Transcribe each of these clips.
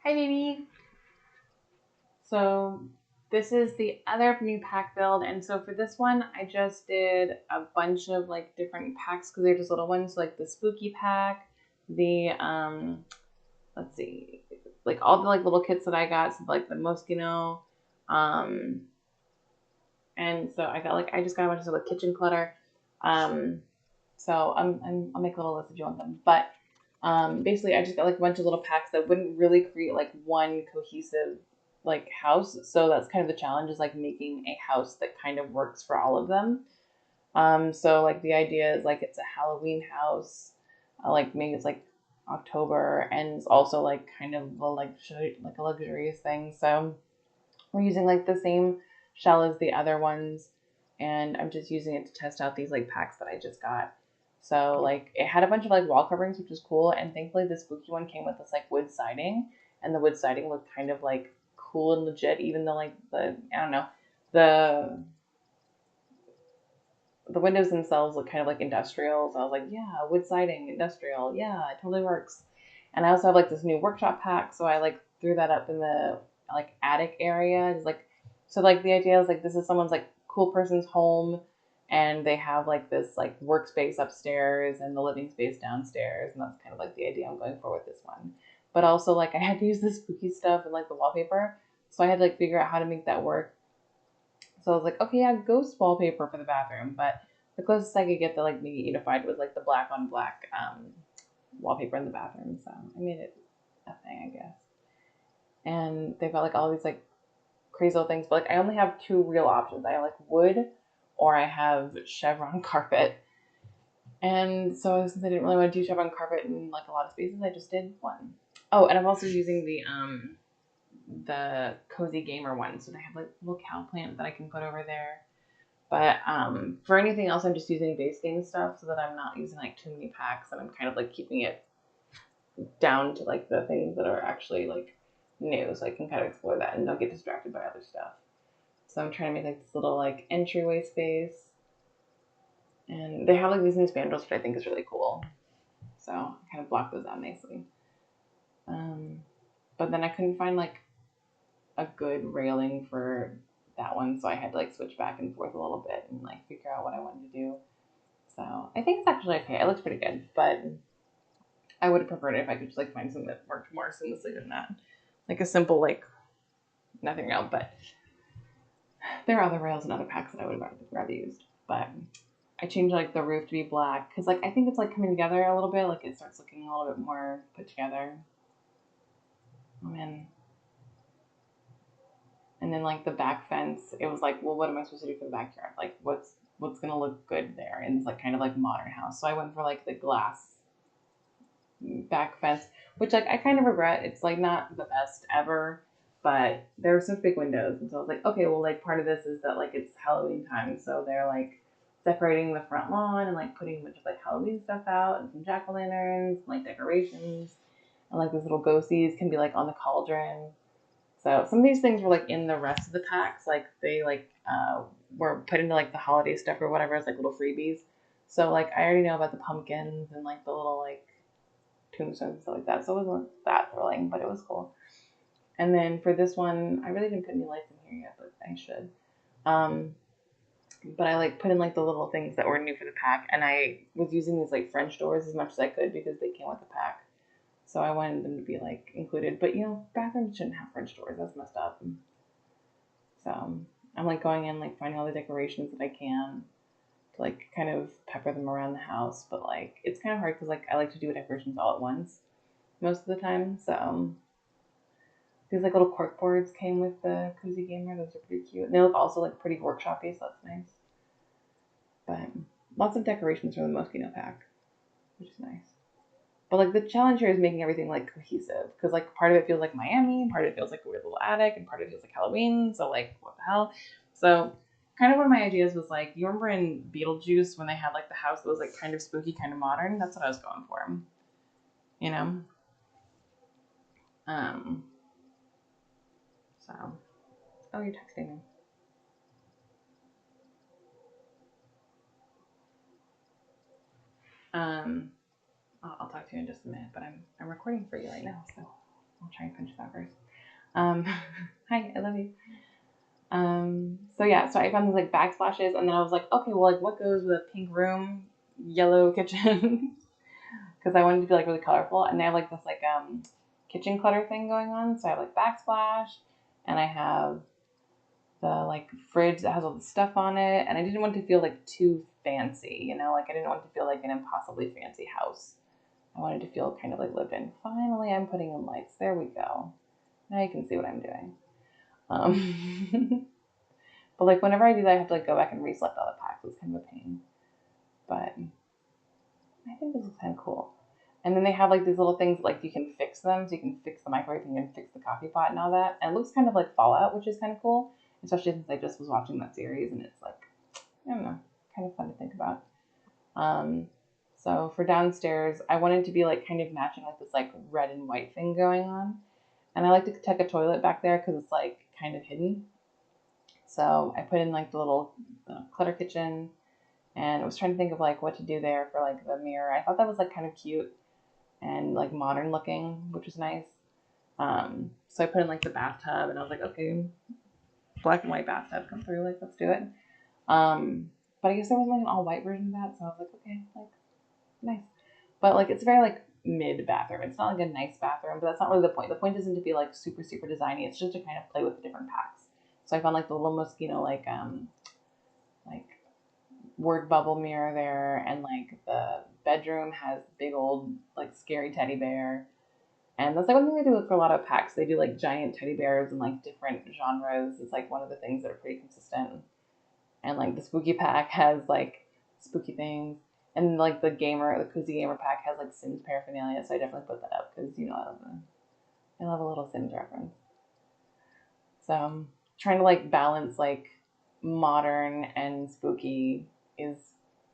Hi, baby. So this is the other new pack build, and so for this one, I just did a bunch of like different packs because they're just little ones, like the spooky pack, the let's see, like all the like little kits that I got, so like the Moschino, um, and so I just got a bunch of like kitchen clutter, so I'll make a little list if you want them, but basically I just got like a bunch of little packs that wouldn't really create like one cohesive like house. So that's kind of the challenge, is like making a house that kind of works for all of them. So like the idea is like it's a Halloween house, like maybe it's like October, and it's also like kind of like a luxurious thing. So we're using like the same shell as the other ones, and I'm just using it to test out these like packs that I just got. So like it had a bunch of like wall coverings, which was cool, and thankfully the spooky one came with this like wood siding, and the wood siding looked kind of like cool and legit, even though like I don't know, the the windows themselves look kind of like industrial. So I was like, yeah, wood siding, industrial, yeah, it totally works. And I also have like this new workshop pack, so I like threw that up in the like attic area. Just like so like the idea is like this is someone's like cool person's home, and they have like this like workspace upstairs and the living space downstairs, and that's kind of like the idea I'm going for with this one. But also like I had to use the spooky stuff and like the wallpaper, so I had to like figure out how to make that work. So I was like, okay, yeah, ghost wallpaper for the bathroom, but the closest I could get to like being unified was like the black on black wallpaper in the bathroom. So I made it a thing, I guess. And they've got like all these like crazy little things, but like I only have two real options. I have like wood, or I have chevron carpet. And so since I didn't really want to do chevron carpet in like a lot of spaces, I just did one. Oh, and I'm also using the cozy gamer one, so they have like a little cow plant that I can put over there. But for anything else, I'm just using base game stuff so that I'm not using like too many packs, and I'm kind of like keeping it down to like the things that are actually like new, so I can kind of explore that and not get distracted by other stuff. So I'm trying to make like this little like entryway space, and they have like these new spandrels, which I think is really cool. So I kind of block those out nicely. Um, but then I couldn't find like a good railing for that one, so I had to like switch back and forth a little bit and like figure out what I wanted to do. So I think it's actually okay. It looks pretty good, but I would have preferred it if I could just like find something that worked more seamlessly than that. Like a simple like nothing rail, but there are other rails and other packs that I would have rather used. But I changed like the roof to be black because like I think it's like coming together a little bit. Like it starts looking a little bit more put together. Oh man. And then like the back fence, it was like, well, what am I supposed to do for the backyard? Like what's gonna look good there in this like kind of like modern house? So I went for like the glass back fence, which like I kind of regret. It's like not the best ever, but there were some big windows, and so I was like, okay, well, like part of this is that like it's Halloween time, so they're like decorating the front lawn and like putting a bunch of like Halloween stuff out and some jack o' lanterns, and, like decorations, and like these little ghosties can be like on the cauldron. So some of these things were like in the rest of the packs, like they like were put into like the holiday stuff or whatever as like little freebies. So like I already know about the pumpkins and like the little like tombstones and stuff like that. So it wasn't that thrilling, but it was cool. And then for this one, I really didn't put any lights in here yet, but I should. Um, but I like put in like the little things that were new for the pack, and I was using these like French doors as much as I could because they came with the pack. So I wanted them to be like included. But you know, bathrooms shouldn't have French doors. That's messed up. So I'm like going in like finding all the decorations that I can to like kind of pepper them around the house. But like it's kind of hard because like I like to do decorations all at once most of the time. So these like little cork boards came with the Cozy Gamer. Those are pretty cute. And they look also like pretty workshop-y, so that's nice. But lots of decorations from the Moschino pack, which is nice. But like the challenge here is making everything like cohesive, because like part of it feels like Miami, part of it feels like a weird little attic, and part of it feels like Halloween. So like what the hell? So kind of one of my ideas was like, you remember in Beetlejuice when they had like the house that was like kind of spooky, kind of modern? That's what I was going for. You know? Um so oh, you're texting me. Um I'll talk to you in just a minute, but I'm recording for you right now, so I'll try and finish that first. Hi, I love you. So yeah, so I found these like backsplashes, and then I was like, okay, well, like what goes with a pink room, yellow kitchen? Because I wanted to be like really colorful, and I have like this like kitchen clutter thing going on. So I have like backsplash, and I have the like fridge that has all the stuff on it, and I didn't want to feel like too fancy, you know, like I didn't want to feel like an impossibly fancy house. I wanted to feel kind of like lived in. Finally, I'm putting in lights. There we go. Now you can see what I'm doing. But like whenever I do that, I have to like go back and reselect all the packs. It's kind of a pain. But I think this is kind of cool. And then they have like these little things like you can fix them, so you can fix the microwave, you can fix the coffee pot and all that. And it looks kind of like Fallout, which is kind of cool, especially since I just was watching that series, and it's like I don't know, kind of fun to think about. Um, so for downstairs, I wanted to be like kind of matching like this like red and white thing going on, and I like to tuck a toilet back there because it's like kind of hidden. So I put in like the little clutter kitchen, and I was trying to think of like what to do there for like the mirror. I thought that was like kind of cute and like modern looking, which was nice. So I put in like the bathtub, and I was like, okay, black and white bathtub, come through, like let's do it. But I guess there wasn't like an all white version of that, so I was like, okay, like nice. But like it's very like mid bathroom. It's not like a nice bathroom, but that's not really the point. The point isn't to be like super super designy. It's just to kind of play with the different packs. So I found like the little mosquito like word bubble mirror there, and like the bedroom has big old like scary teddy bear. And that's like one thing they do for a lot of packs. They do like giant teddy bears and like different genres. It's like one of the things that are pretty consistent. And like the spooky pack has like spooky things. And like the cozy gamer pack has like Sims paraphernalia. So I definitely put that up because you know I love a little Sims reference. So trying to like balance like modern and spooky is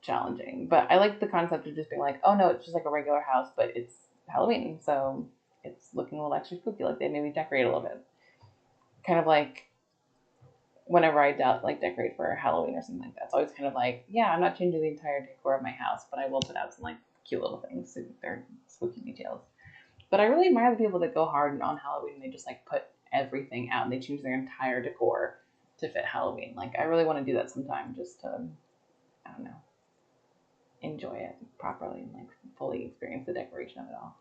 challenging. But I like the concept of just being like, oh no, it's just like a regular house, but it's Halloween, so it's looking a little extra spooky. Like they maybe decorate a little bit, kind of like whenever I like decorate for Halloween or something like that. It's always kind of like, yeah, I'm not changing the entire decor of my house, but I will put out some like cute little things. So they're spooky details. But I really admire the people that go hard on Halloween and they just like put everything out and they change their entire decor to fit Halloween. Like I really want to do that sometime just to, I don't know, enjoy it properly and like fully experience the decoration of it all.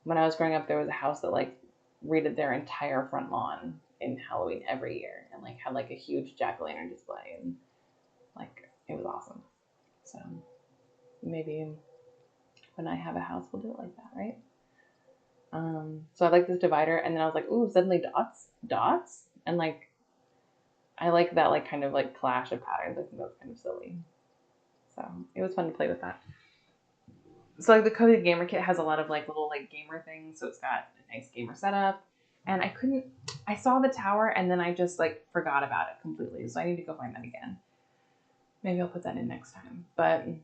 When I was growing up, there was a house that like redid their entire front lawn in Halloween every year and like had like a huge jack-o'-lantern display, and like it was awesome. So maybe when I have a house, we'll do it like that, right? So I like this divider, and then I was like, ooh, suddenly dots, and like I like that like kind of like clash of patterns. I think that's kind of silly. So it was fun to play with that. So like the Cozy Gamer Kit has a lot of like little like gamer things. So it's got a nice gamer setup. And I saw the tower and then I just like forgot about it completely. So I need to go find that again. Maybe I'll put that in next time. But I'm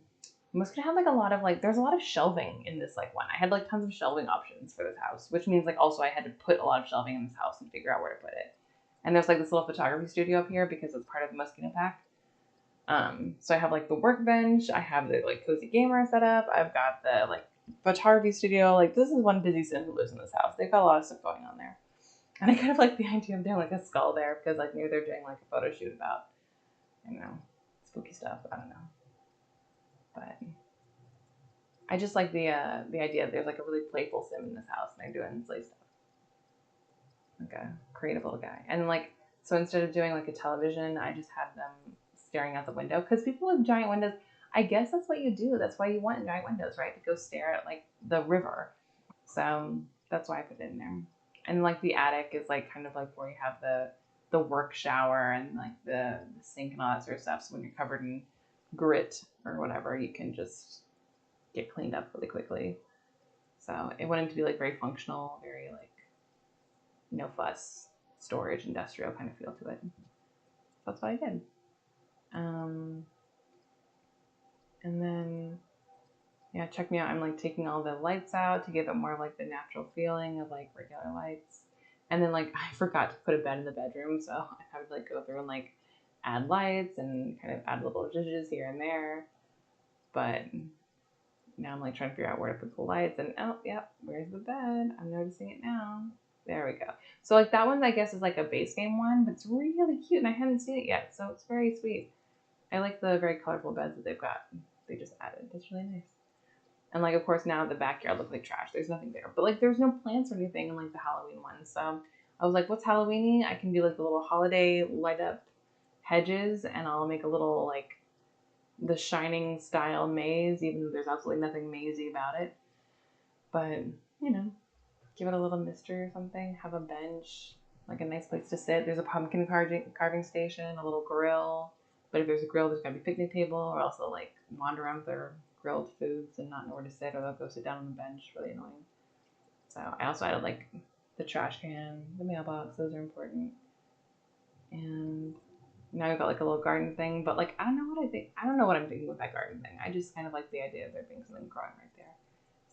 just gonna have like a lot of like, there's a lot of shelving in this like one. I had like tons of shelving options for this house, which means like also I had to put a lot of shelving in this house and figure out where to put it. And there's like this little photography studio up here because it's part of the Mosquito Pack. So I have like the workbench, I have the like cozy gamer setup, I've got the like photography studio. Like this is one busy sim who lives in this house. They've got a lot of stuff going on there. And I kind of like the idea of doing like a skull there because like maybe they're doing like a photo shoot about, you know, spooky stuff. I don't know. But I just like the idea that there's like a really playful sim in this house and they're doing silly stuff. Like a creative little guy. And like so instead of doing like a television, I just have them staring out the window because people with giant windows, I guess that's what you do. That's why you want giant windows, right? To go stare at like the river. So that's why I put it in there. And like the attic is like kind of like where you have the work shower and like the sink and all that sort of stuff. So when you're covered in grit or whatever, you can just get cleaned up really quickly. So it wanted to be like very functional, very like no fuss, storage, industrial kind of feel to it. That's what I did. Um, and then, yeah, check me out. I'm like taking all the lights out to give it more of like the natural feeling of like regular lights. And then like I forgot to put a bed in the bedroom, so I had to like go through and like add lights and kind of add little zhuzhes here and there. But now I'm like trying to figure out where to put the lights, and oh, yep, where's the bed? I'm noticing it now. There we go. So like that one, I guess, is like a base game one, but it's really cute, and I haven't seen it yet, so it's very sweet. I like the very colorful beds that they've got. They just added. It's really nice. And like, of course, now the backyard looks like trash. There's nothing there, but like, there's no plants or anything in like the Halloween one. So I was like, what's Halloweeny? I can do like the little holiday light up hedges, and I'll make a little like the Shining style maze, even though there's absolutely nothing mazy about it. But you know, give it a little mystery or something. Have a bench, like a nice place to sit. There's a pumpkin carving station, a little grill. But if there's a grill, there's gotta be a picnic table, or else they'll like wander around with their grilled foods and not know where to sit, or they'll go sit down on the bench. Really annoying. So I also added like the trash can, the mailbox. Those are important. And now we've got like a little garden thing, but like I don't know what I think. I don't know what I'm thinking with that garden thing. I just kind of like the idea of there being something growing right there,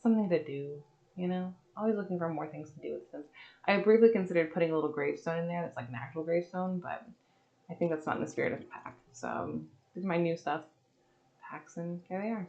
something to do. You know, always looking for more things to do with Sims. I briefly considered putting a little gravestone in there. That's like an actual gravestone, but I think that's not in the spirit of the pack. So these are my new stuff packs, and here they are.